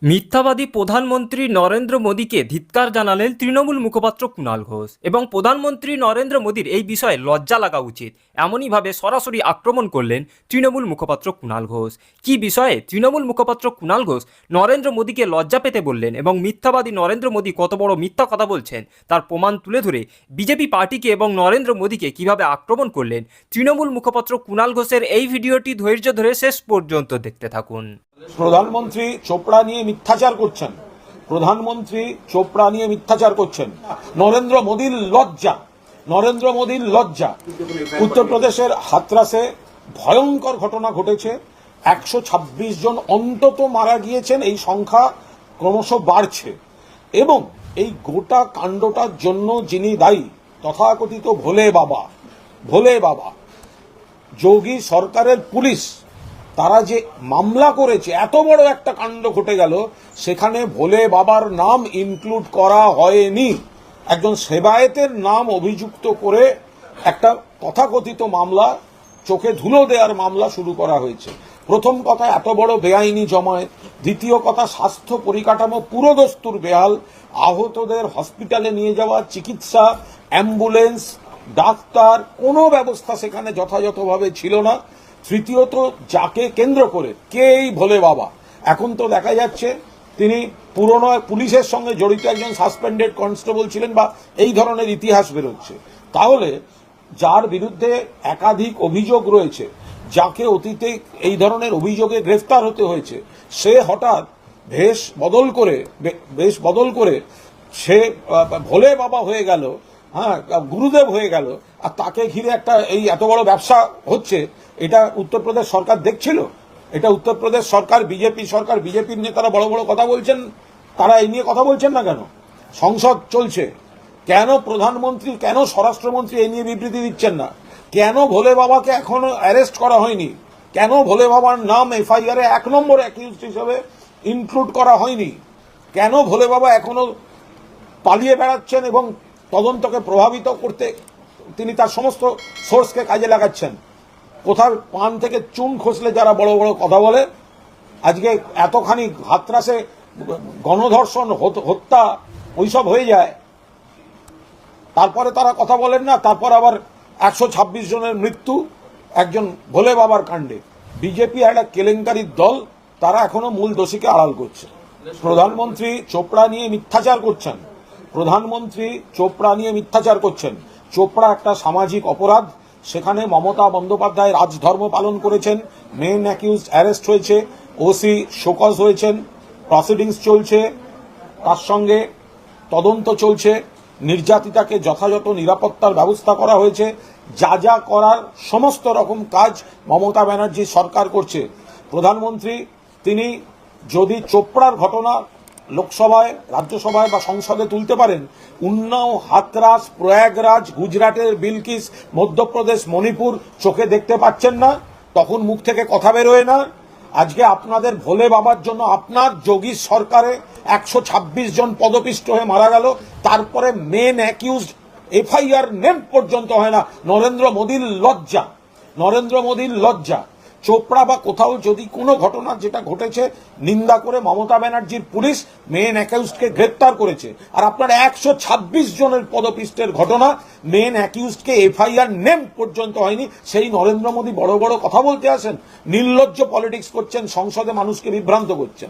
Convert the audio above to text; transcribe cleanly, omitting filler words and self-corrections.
মিথ্যাবাদী প্রধানমন্ত্রী নরেন্দ্র মোদীকে ধিক্কার জানালেন তৃণমূল মুখপাত্র কুণাল ঘোষ এবং প্রধানমন্ত্রী নরেন্দ্র মোদীর এই বিষয়ে লজ্জা লাগা উচিত এমনইভাবে সরাসরি আক্রমণ করলেন তৃণমূল মুখপাত্র কুণাল ঘোষ। কি বিষয়ে তৃণমূল মুখপাত্র কুণাল ঘোষ নরেন্দ্র মোদীকে লজ্জা পেতে বললেন এবং মিথ্যাবাদী নরেন্দ্র মোদী কত বড় মিথ্যা কথা বলছেন তার প্রমাণ তুলে ধরে বিজেপি পার্টিকে এবং নরেন্দ্র মোদীকে কিভাবে আক্রমণ করলেন তৃণমূল মুখপাত্র কুণাল ঘোষের এই ভিডিওটি ধৈর্য ধরে শেষ পর্যন্ত দেখতে থাকুন। প্রধানমন্ত্রী চোপড়া নিয়ে মিথ্যাচার করছেন, প্রধানমন্ত্রী চোপড়া নিয়ে মিথ্যাচার করছেন। নরেন্দ্র মোদীর লজ্জা, নরেন্দ্র মোদীর লজ্জা। উত্তরপ্রদেশের হাতরাসে ভয়ঙ্কর ঘটনা ঘটেছে, 126 জন অন্তত মারা গিয়েছেন, এই সংখ্যা ক্রমশ বাড়ছে এবং এই গোটা কাণ্ডটার জন্য যিনি দায়ী তথাকথিত ভোলে বাবা, ভোলে বাবা যোগী সরকারের পুলিশ, তারা যে মামলা করেছে, এত বড় একটা কাণ্ড ঘটে গেল, সেখানে ভোলে বাবার নাম ইনক্লুড করা হয়নি। একজন সেবায়েতের নাম অভিযুক্ত করে একটা তথাকথিত মামলা, চোখে ধুলো দেওয়ার মামলা শুরু করা হয়েছে। প্রথম কথা, এত বড় বেআইনি জমায়েত। দ্বিতীয় কথা, স্বাস্থ্য পরিকাঠামো পুরোদস্তুর বেহাল। আহতদের হসপিটালে নিয়ে যাওয়া, চিকিৎসা, অ্যাম্বুলেন্স, ডাক্তার, কোনো ব্যবস্থা সেখানে যথাযথভাবে ছিল না। তৃতীয়ত, যাকে কেন্দ্র করে কে এই ভোলে বাবা, এখন তো দেখা যাচ্ছে তিনি পুরনো পুলিশের সঙ্গে জড়িত একজন সাসপেন্ডেড কনস্টেবল ছিলেন বা এই ধরনের ইতিহাস বেরোচ্ছে। তাহলে যার বিরুদ্ধে একাধিক অভিযোগ রয়েছে, যাকে অতীতে এই ধরনের অভিযোগে গ্রেফতার হতে হয়েছে, সে হঠাৎ বেশ বদল করে সে ভোলে বাবা হয়ে গেল, হ্যাঁ, গুরুদেব হয়ে গেল, আর তাকে ঘিরে একটা এই এত বড় ব্যবসা হচ্ছে। এটা উত্তরপ্রদেশ সরকার দেখছিল? এটা উত্তরপ্রদেশ সরকার, বিজেপি সরকার, বিজেপির নেতারা বড় বড় কথা বলছেন, তারা এই নিয়ে কথা বলছেন না কেন? সংসদ চলছে, কেন প্রধানমন্ত্রী, কেন স্বরাষ্ট্রমন্ত্রী এই নিয়ে বিবৃতি দিচ্ছেন না? কেন ভোলে বাবাকে এখনো অ্যারেস্ট করা হয়নি? কেন ভোলে বাবার নাম এফআইআর 1 নম্বর অ্যাকিউজড হিসেবে ইনক্লুড করা হয়নি? কেন ভোলে বাবা এখনো পালিয়ে বেড়াচ্ছেন এবং তদন্তকে প্রভাবিত করতে তিনি তার সমস্ত সোর্সকে কাজে লাগাচ্ছেন? কোথাও পান থেকে চুন খসলে যারা বড় বড় কথা বলে, আজকে এতখানি হাতরাসে গণধর্ষণ, হত্যা ওইসব হয়ে যায়, তারপরে তারা কথা বলেন না। তারপর আবার 126 জনের মৃত্যু একজন ভোলে বাবার কাণ্ডে। বিজেপি একটা কেলেঙ্কারির দল, তারা এখনো মূল দোষীকে আড়াল করছে। প্রধানমন্ত্রী চোপড়া নিয়ে মিথ্যাচার করছেন, প্রধানমন্ত্রী চোপড়া নিয়ে মিথ্যাচার করছেন। চোপড়া একটা সামাজিক অপরাধ, সেখানে মমতা বন্দ্যোপাধ্যায় রাজধর্ম পালন করেছেন, মেন অ্যাকিউজড অ্যারেস্ট হয়েছে, ওসি শোকজ হয়েছেন, প্রসিডিংস চলছে, তার সঙ্গে তদন্ত চলছে, নির্যাতিতাকে যথাযথ নিরাপত্তার ব্যবস্থা করা হয়েছে। যা যা করার সমস্ত রকম কাজ মমতা ব্যানার্জি সরকার করছে। প্রধানমন্ত্রী তিনি যদি চোপড়ার ঘটনা লোকসভায়, রাজ্যসভায় বা সংসদে তুলতে পারেন, উন্নাও, হাতরাস, প্রয়াগরাজ, গুজরাটের বিলকিস, মধ্যপ্রদেশ, মণিপুর চোখে দেখতে পাচ্ছেন না, তখন মুখ থেকে কথা বেরোয় না। আজকে আপনাদের ভোলে বাবার জন্য আপনার যোগী সরকারে 126 জন পদপিষ্ট হয়ে মারা গেল, তারপরে মেন অ্যাকিউজড এফআইআর নেম পর্যন্ত হয় না। নরেন্দ্র মোদীর লজ্জা, নরেন্দ্র মোদীর লজ্জা। চোপড়া বা কোথাও যদি কোনো ঘটনা যেটা ঘটেছে নিন্দা করে মমতা ব্যানার্জির পুলিশ মেন অ্যাকিউজডকে গ্রেপ্তার করেছে, আর আপনার 126 জনের পদপিষ্টের ঘটনা, মেন অ্যাকিউজডকে এফআইআর নেম পর্যন্ত হয়নি, সেই নরেন্দ্র মোদী বড় বড় কথা বলতে আসেন, নির্লজ্জ পলিটিক্স করছেন, সংসদে মানুষকে বিভ্রান্ত করছেন।